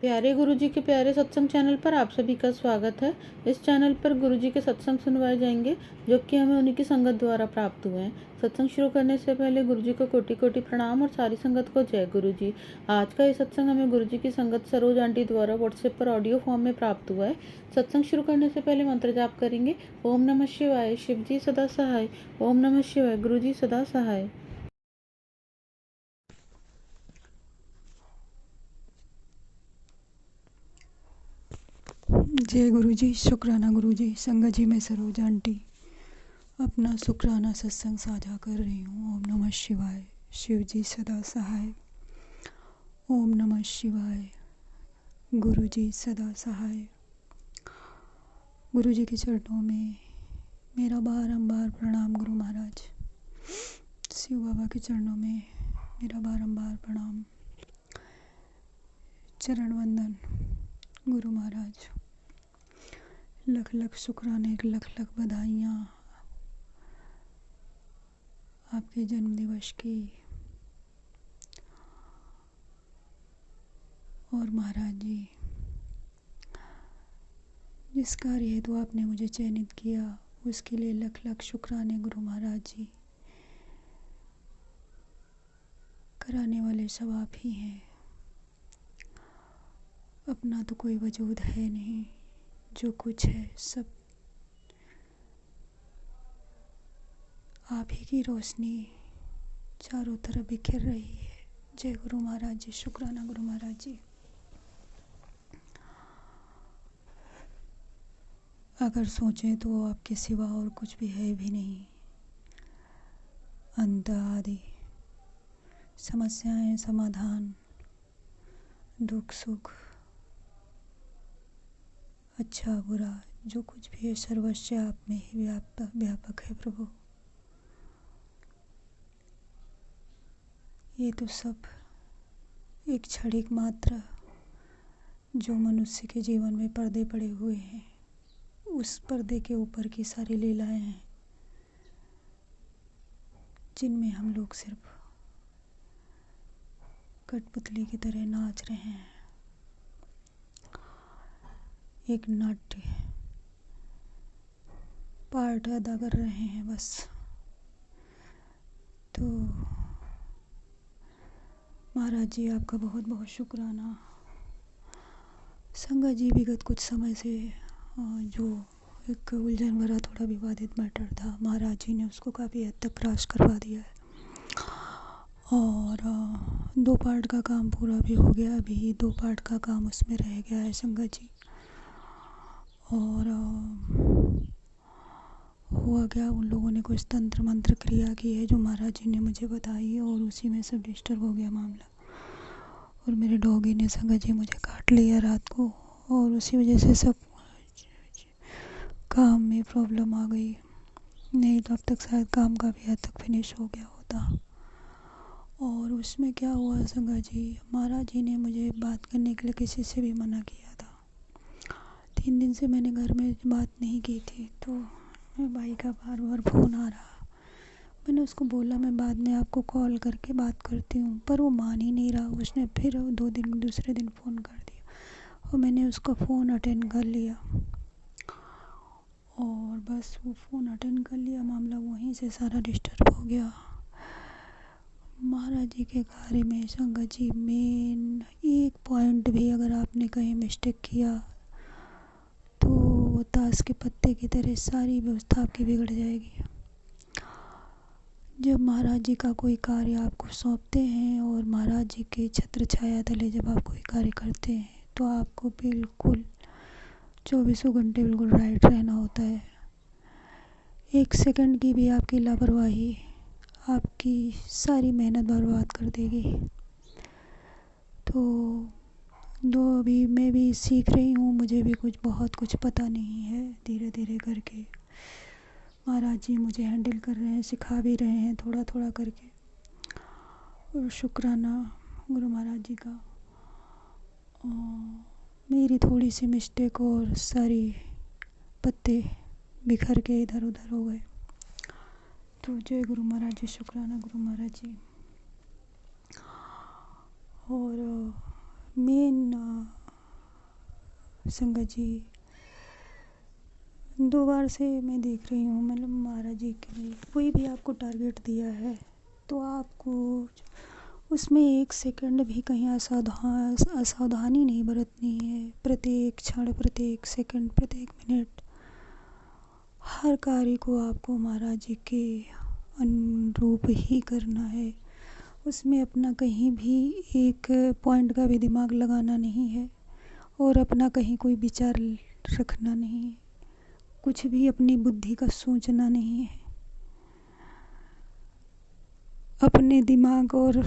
प्यारे गुरुजी के प्यारे सत्संग चैनल पर आप सभी का स्वागत है। इस चैनल पर गुरुजी के सत्संग सुनवाए जाएंगे जो कि हमें उन्हीं की संगत द्वारा प्राप्त हुए हैं। सत्संग शुरू करने से पहले गुरुजी को कोटि कोटि प्रणाम और सारी संगत को जय गुरुजी। आज का ये सत्संग हमें गुरुजी की संगत सरोज आंटी द्वारा व्हाट्सएप पर ऑडियो फॉर्म में प्राप्त हुआ है। सत्संग शुरू करने से पहले मंत्र जाप करेंगे। ओम नमः शिवाय, शिव जी सदा सहाय। ओम नमः शिवाय, गुरुजी सदा सहाय। जय गुरु जी। शुक्राना गुरु जी। संगत जी, मैं सरोज आंटी अपना शुक्राना सत्संग साझा कर रही हूँ। ओम नमः शिवाय, शिव जी सदा सहाय। ओम नमः शिवाय, गुरु जी सदा सहाय। गुरु जी के चरणों में मेरा बारंबार प्रणाम गुरु महाराज। शिव बाबा के चरणों में मेरा बारंबार प्रणाम, चरण वंदन गुरु महाराज। लख लख शुक्राने, लख लख बधाइयाँ आपके जन्म दिवस की। और महाराज जी, जिस कार्य हेतु आपने मुझे चयनित किया उसके लिए लख लख शुक्राने गुरु महाराज जी। कराने वाले सब आप ही हैं। अपना तो कोई वजूद है नहीं, जो कुछ है सब आप ही की रोशनी चारों तरफ बिखर रही है। जय गुरु महाराज जी। शुक्राना गुरु महाराज जी। अगर सोचें तो आपके सिवा और कुछ भी है भी नहीं। अंत आदि, समस्याएं, समाधान, दुख सुख, अच्छा बुरा, जो कुछ भी है सर्वस्व आप में ही व्यापक है प्रभु। ये तो सब एक क्षणिक मात्र जो मनुष्य के जीवन में पर्दे पड़े हुए हैं, उस पर्दे के ऊपर की सारी लीलाएं हैं जिनमें हम लोग सिर्फ कठपुतली की तरह नाच रहे हैं। एक नाट्य पार्ट अदा कर रहे हैं बस। तो महाराज जी, आपका बहुत बहुत शुक्राना। संगत जी, विगत कुछ समय से जो एक उलझन भरा थोड़ा विवादित मैटर था, महाराज जी ने उसको काफ़ी हद तक क्रॉस करवा दिया है। और 2 पार्ट का काम पूरा भी हो गया, अभी 2 पार्ट का काम उसमें रह गया है संगत जी। और हुआ क्या, उन लोगों ने कुछ तंत्र मंत्र क्रिया की है जो महाराज जी ने मुझे बताई है, और उसी में सब डिस्टर्ब हो गया मामला। और मेरे डॉगी ने संगत जी मुझे काट लिया रात को, और उसी वजह से सब काम में प्रॉब्लम आ गई। नहीं तो अब तक शायद काम काफ़ी हद तक फिनिश हो गया होता। और उसमें क्या हुआ संगत जी, महाराज जी ने मुझे बात करने के लिए किसी से भी मना किया था। 3 दिन से मैंने घर में बात नहीं की थी, तो मेरे भाई का बार बार फ़ोन आ रहा। मैंने उसको बोला मैं बाद में आपको कॉल करके बात करती हूँ, पर वो मान ही नहीं रहा। उसने फिर दूसरे दिन फ़ोन कर दिया और मैंने उसका फ़ोन अटेंड कर लिया। और बस वो फ़ोन अटेंड कर लिया, मामला वहीं से सारा डिस्टर्ब हो गया। महाराज जी के कार्य में संगत जी, मेन एक पॉइंट भी अगर आपने कहीं मिस्टेक किया तो वो ताश के पत्ते की तरह सारी व्यवस्था आपकी बिगड़ जाएगी। जब महाराज जी का कोई कार्य आपको सौंपते हैं और महाराज जी के छत्र छाया तले जब आप कोई कार्य करते हैं, तो आपको बिल्कुल 24 घंटे बिल्कुल राइट रहना होता है। 1 सेकंड की भी आपकी लापरवाही आपकी सारी मेहनत बर्बाद कर देगी। तो अभी मैं भी सीख रही हूँ, मुझे भी बहुत कुछ पता नहीं है। धीरे धीरे करके महाराज जी मुझे हैंडल कर रहे हैं, सिखा भी रहे हैं थोड़ा थोड़ा करके। और शुक्राना गुरु महाराज जी का। मेरी थोड़ी सी मिस्टेक और सारी पत्ते बिखर के इधर उधर हो गए। तो जय गुरु महाराज जी। शुक्राना गुरु महाराज जी। और मेन संगत जी 2 बार से मैं देख रही हूँ, मतलब महाराज जी के लिए कोई भी आपको टारगेट दिया है तो आपको उसमें 1 सेकंड भी कहीं असावधानी नहीं बरतनी है। प्रत्येक क्षण, प्रत्येक सेकंड, प्रत्येक मिनट हर कार्य को आपको महाराज जी के अनुरूप ही करना है। उसमें अपना कहीं भी एक पॉइंट का भी दिमाग लगाना नहीं है और अपना कहीं कोई विचार रखना नहीं है। कुछ भी अपनी बुद्धि का सोचना नहीं है। अपने दिमाग और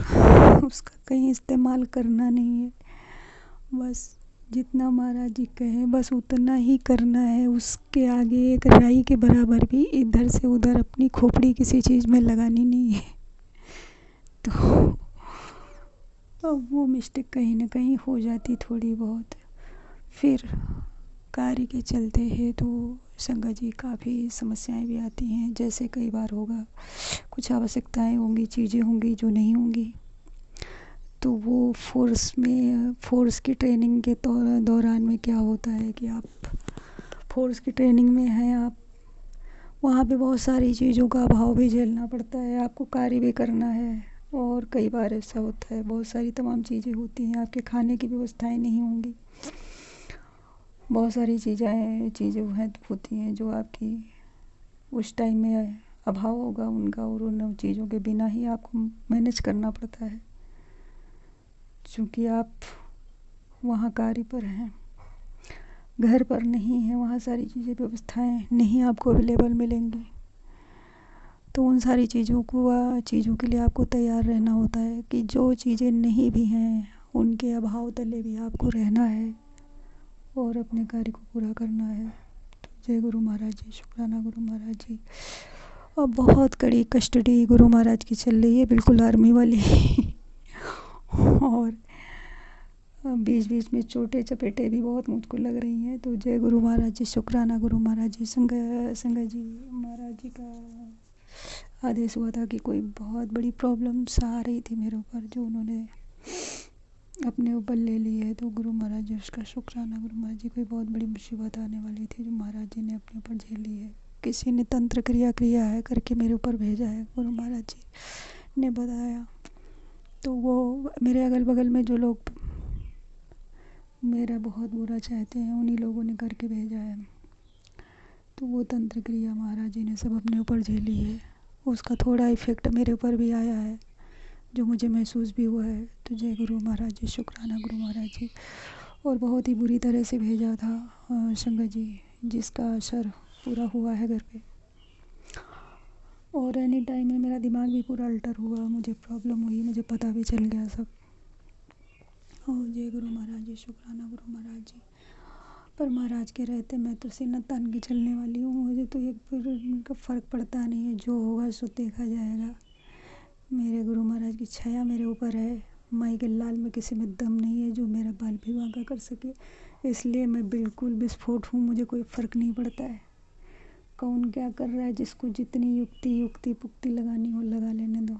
उसका कहीं इस्तेमाल करना नहीं है। बस जितना महाराज जी कहें बस उतना ही करना है। उसके आगे एक राई के बराबर भी इधर से उधर अपनी खोपड़ी किसी चीज़ में लगानी नहीं है। तो अब वो मिस्टेक कहीं ना कहीं हो जाती थोड़ी बहुत, फिर कार्य के चलते है तो संगत जी काफ़ी समस्याएं भी आती हैं। जैसे कई बार होगा कुछ आवश्यकताएं होंगी, चीज़ें होंगी जो नहीं होंगी, तो वो फोर्स की ट्रेनिंग के दौरान में क्या होता है कि आप फोर्स की ट्रेनिंग में हैं, आप वहाँ पे बहुत सारी चीज़ों का अभाव भी झेलना पड़ता है। आपको कार्य भी करना है और कई बार ऐसा होता है बहुत सारी तमाम चीज़ें होती हैं, आपके खाने की व्यवस्थाएं नहीं होंगी, बहुत सारी चीज़ें होती हैं जो आपकी उस टाइम में अभाव होगा उनका, और उन चीज़ों के बिना ही आपको मैनेज करना पड़ता है क्योंकि आप वहाँ कार्य पर हैं, घर पर नहीं हैं। वहाँ सारी चीज़ें व्यवस्थाएं नहीं आपको अवेलेबल मिलेंगी, तो उन सारी चीज़ों के लिए आपको तैयार रहना होता है कि जो चीज़ें नहीं भी हैं उनके अभाव तले भी आपको रहना है और अपने कार्य को पूरा करना है। तो जय गुरु महाराज जी, शुक्राना गुरु महाराज जी। और बहुत कड़ी कस्टडी गुरु महाराज की चल रही है, बिल्कुल आर्मी वाली और बीच बीच में चोटें चपेटें भी बहुत मुझको लग रही हैं। तो जय गुरु महाराज जी, शुक्राना गुरु महाराज जी। संगत जी महाराज जी का आदेश हुआ था कि कोई बहुत बड़ी प्रॉब्लम्स आ रही थी मेरे ऊपर, जो उन्होंने अपने ऊपर ले ली है। तो गुरु महाराज जी उसका शुक्राना गुरु महाराज जी। कोई बहुत बड़ी मुसीबत आने वाली थी जो महाराज जी ने अपने ऊपर झेल ली है। किसी ने तंत्र क्रिया है करके मेरे ऊपर भेजा है, गुरु महाराज जी ने बताया। तो वो मेरे अगल बगल में जो लोग मेरा बहुत बुरा चाहते हैं उन्हीं लोगों ने करके भेजा है। तो वो तंत्र क्रिया महाराज जी ने सब अपने ऊपर झेली है। उसका थोड़ा इफ़ेक्ट मेरे ऊपर भी आया है जो मुझे महसूस भी हुआ है। तो जय गुरु महाराज जी, शुक्राना गुरु महाराज जी। और बहुत ही बुरी तरह से भेजा था संगत जी, जिसका असर पूरा हुआ है घर पे। और एनी टाइम में मेरा दिमाग भी पूरा अल्टर हुआ, मुझे प्रॉब्लम हुई, मुझे पता भी चल गया सब। और जय गुरु महाराज जी, शुक्राना गुरु महाराज जी। पर महाराज के रहते मैं तो सीना तान के चलने वाली हूँ। मुझे तो एक का फ़र्क पड़ता नहीं है, जो होगा सो देखा जाएगा। मेरे गुरु महाराज की छाया मेरे ऊपर है। माई के लाल में किसी में दम नहीं है जो मेरा बाल भी वांका कर सके, इसलिए मैं बिल्कुल विस्फोट हूँ। मुझे कोई फ़र्क नहीं पड़ता है कौन क्या कर रहा है। जिसको जितनी युक्ति पुक्ति लगानी हो लगा लेने दो।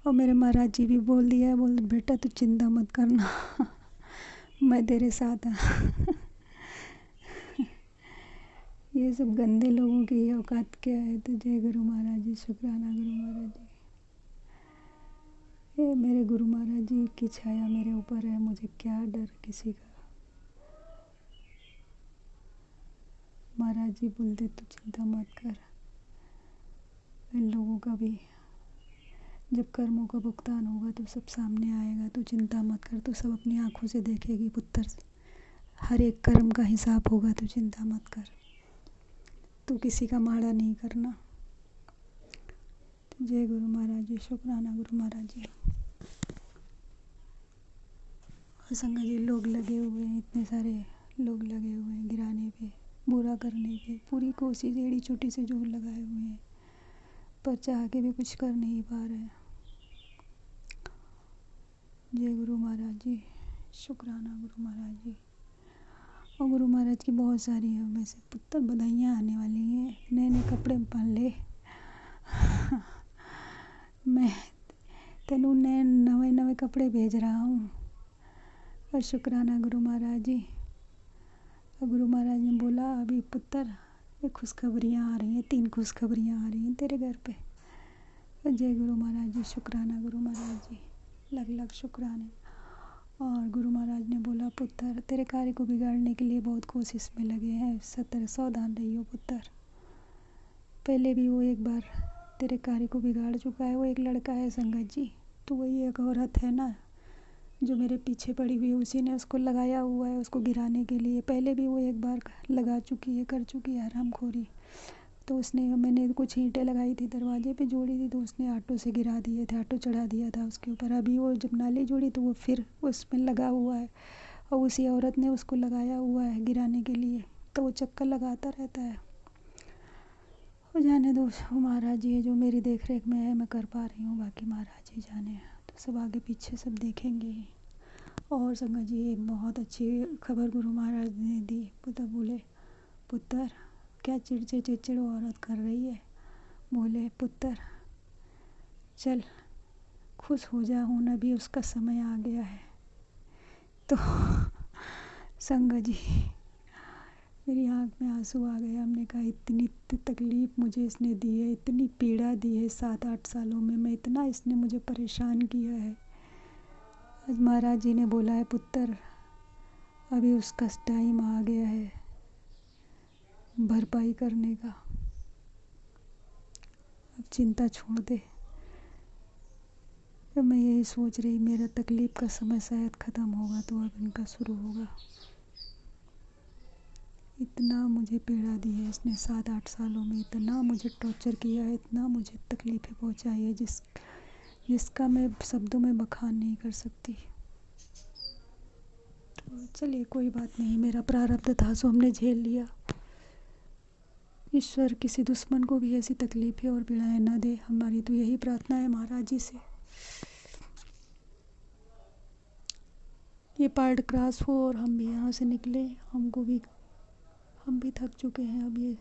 और मेरे महाराज जी भी बोल दिया है, बोल बेटा तू चिंता मत करना मैं तेरे साथ हूँ ये सब गंदे लोगों की औकात क्या है। तो जय गुरु महाराज जी, शुक्राना गुरु महाराज जी। ये मेरे गुरु महाराज जी की छाया मेरे ऊपर है, मुझे क्या डर किसी का। महाराज जी बोलते तू चिंता मत कर, इन लोगों का भी जब कर्मों का भुगतान होगा तो सब सामने आएगा। तो चिंता मत कर, तो सब अपनी आंखों से देखेगी पुत्र, हर एक कर्म का हिसाब होगा। तो चिंता मत कर, तो किसी का माड़ा नहीं करना। तो जय गुरु महाराज जी, शुक्राना गुरु महाराज जी। और संगत जी लोग लगे हुए हैं, इतने सारे लोग लगे हुए हैं गिराने पे, बुरा करने पे, पूरी कोशिश एड़ी चोटी से जोर लगाए हुए हैं, पर चाह के भी कुछ कर नहीं पा रहे हैं। जय गुरु महाराज जी, शुक्राना गुरु महाराज जी। और गुरु महाराज की बहुत सारी है वैसे पुत्र बधाइयाँ आने वाली हैं। नए नए कपड़े पहन ले मैं तेनू नए कपड़े भेज रहा हूँ। और शुक्राना गुरु महाराज जी। अभी पुत्र ये खुशखबरियाँ आ रही हैं, 3 खुशखबरियाँ आ रही हैं तेरे घर पे। जय गुरु महाराज जी, शुक्राना गुरु महाराज जी, लग लग शुक्राने। और गुरु महाराज ने बोला पुत्र तेरे कार्य को बिगाड़ने के लिए बहुत कोशिश में लगे हैं, सतर सावधान रहियो पुत्र। पहले भी वो एक बार तेरे कार्य को बिगाड़ चुका है, वो एक लड़का है संगत जी, तो वही एक औरत है ना जो मेरे पीछे पड़ी हुई है, उसी ने उसको लगाया हुआ है उसको गिराने के लिए। पहले भी वो एक बार लगा चुकी है, कर चुकी है हरामखोरी। तो मैंने कुछ ईंटें लगाई थी, दरवाजे पे जोड़ी थी, तो उसने ऑटो से गिरा दिए थे, ऑटो चढ़ा दिया था उसके ऊपर। अभी वो जब नाली जोड़ी तो वो फिर उसमें लगा हुआ है और उसी औरत ने उसको लगाया हुआ है गिराने के लिए, तो वो चक्कर लगाता रहता है। वो जाने दो महाराज जी, जो मेरी देख रेख में है मैं कर पा रही हूँ, बाकी महाराज जी जाने, तो सब आगे पीछे सब देखेंगे ही। और संगत जी एक बहुत अच्छी खबर गुरु महाराज ने दी। बोले पुत्र क्या चिड़चिड़ औरत कर रही है। बोले पुत्र चल खुश हो जा, होना भी उसका समय आ गया है। तो संगत जी मेरी आँख में आंसू आ गए। हमने कहा इतनी तकलीफ़ मुझे इसने दी है, इतनी पीड़ा दी है 7-8 सालों में, मैं इतना इसने मुझे परेशान किया है। आज महाराज जी ने बोला है पुत्र अभी उसका टाइम आ गया है भरपाई करने का, अब चिंता छोड़ दे। तो मैं यही सोच रही मेरा तकलीफ़ का समय शायद ख़त्म होगा तो अब इनका शुरू होगा। इतना मुझे पीड़ा दी है इसने 7-8 सालों में, इतना मुझे टॉर्चर किया है, इतना मुझे तकलीफ़ें पहुंचाई है जिसका मैं शब्दों में बखान नहीं कर सकती। तो चलिए कोई बात नहीं, मेरा प्रारब्ध था सो हमने झेल लिया। ईश्वर किसी दुश्मन को भी ऐसी तकलीफ़ें और पीड़ाएं न दे, हमारी तो यही प्रार्थना है महाराज जी से। ये पार्ट क्रॉस हो और हम भी यहाँ से निकले, हम भी थक चुके हैं, अब ये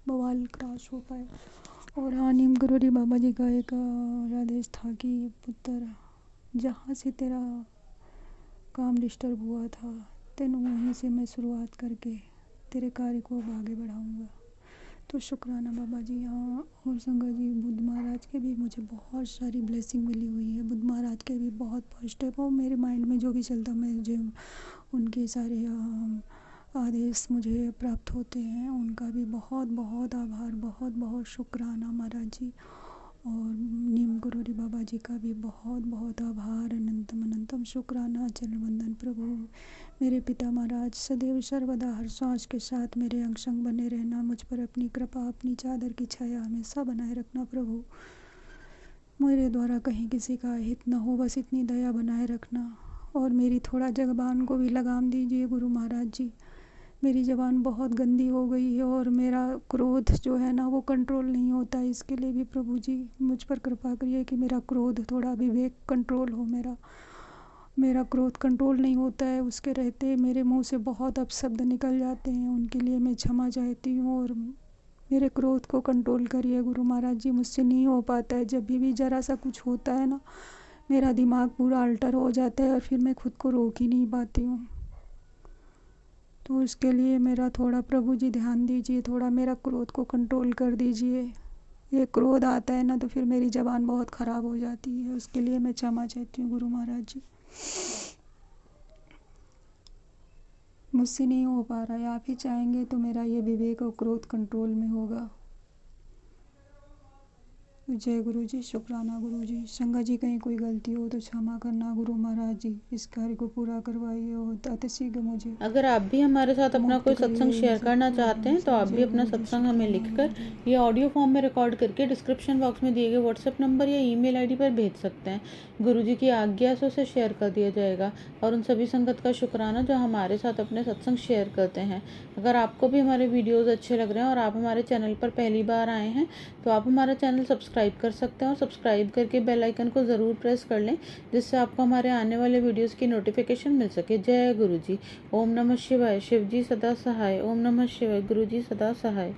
बवाल क्रॉस हो पाए। और हाँ, नीम करोड़ी बाबा जी का एक आदेश था कि पुत्र जहाँ से तेरा काम डिस्टर्ब हुआ था तेनों वहीं से मैं शुरुआत करके तेरे कार्य को अब आगे बढ़ाऊँगा। तो शुक्राना बाबा जी। हाँ, और संगत जी बुद्ध महाराज के भी मुझे बहुत सारी ब्लेसिंग मिली हुई है। बुद्ध महाराज के भी बहुत पॉजिटिव, और मेरे माइंड में जो भी चलता मुझे उनके सारे आदेश मुझे प्राप्त होते हैं, उनका भी बहुत बहुत आभार, बहुत बहुत शुक्राना महाराज जी। और नीम करोड़ी बाबा जी का भी बहुत बहुत आभार, अनंतम अनंतम शुक्राना। चरण वंदन प्रभु मेरे पिता महाराज, सदैव सर्वदा हर सांस के साथ मेरे अंग संग बने रहना, मुझ पर अपनी कृपा अपनी चादर की छाया हमेशा बनाए रखना प्रभु। मेरे द्वारा कहीं किसी का हित न हो, बस इतनी दया बनाए रखना। और मेरी थोड़ा जबान को भी लगाम दीजिए गुरु महाराज जी, मेरी ज़बान बहुत गंदी हो गई है और मेरा क्रोध जो है ना वो कंट्रोल नहीं होता है। इसके लिए भी प्रभु जी मुझ पर कृपा करिए कि मेरा क्रोध थोड़ा विवेक कंट्रोल हो। मेरा क्रोध कंट्रोल नहीं होता है, उसके रहते मेरे मुंह से बहुत अपशब्द निकल जाते हैं, उनके लिए मैं क्षमा चाहती हूँ। और मेरे क्रोध को कंट्रोल करिए गुरु महाराज जी, मुझसे नहीं हो पाता है। जब भी ज़रा सा कुछ होता है ना मेरा दिमाग पूरा अल्टर हो जाता है और फिर मैं खुद को रोक ही नहीं पाती हूँ। तो इसके लिए मेरा थोड़ा प्रभु जी ध्यान दीजिए, थोड़ा मेरा क्रोध को कंट्रोल कर दीजिए। ये क्रोध आता है ना तो फिर मेरी ज़बान बहुत ख़राब हो जाती है, उसके लिए मैं क्षमा चाहती हूँ गुरु महाराज जी। मुझसे नहीं हो पा रहा है, आप ही चाहेंगे तो मेरा ये विवेक और क्रोध कंट्रोल में होगा। जय गुरु जी, शुक्राना गुरु जी। संगत जी कहीं कोई गलती हो तो क्षमा करना गुरु महाराज जी, इस कार्य को पूरा करवाइए और अतिशीघ्र मुझे अगर आप भी हमारे साथ अपना मुक्त कोई करिए सत्संग इन शेयर सब करना चाहते प्रॉब्लम हैं तो से। आप भी जय अपना गुरु जी, सत्संग हमें शुक्राना लिखकर गुरु जी। ये ऑडियो फॉर्म में रिकॉर्ड करके डिस्क्रिप्शन बॉक्स में दिए गए व्हाट्सएप नंबर या ईमेल आईडी पर भेज सकते हैं। गुरु जी की आज्ञा से उसे शेयर कर दिया जाएगा। और उन सभी संगत का शुक्राना जो हमारे साथ अपने सत्संग शेयर करते हैं। अगर आपको भी हमारे वीडियोज़ अच्छे लग रहे हैं और आप हमारे चैनल पर पहली बार आए हैं तो आप हमारा चैनल सब्सक्राइब कर सकते हैं और सब्सक्राइब करके बेल आइकन को ज़रूर प्रेस कर लें, जिससे आपको हमारे आने वाले वीडियोज़ की नोटिफिकेशन मिल सके। जय गुरु जी। ओम नमः शिवाय। शिव जी सदा सहाय। ओम नमः शिवाय। गुरु जी सदा सहाय।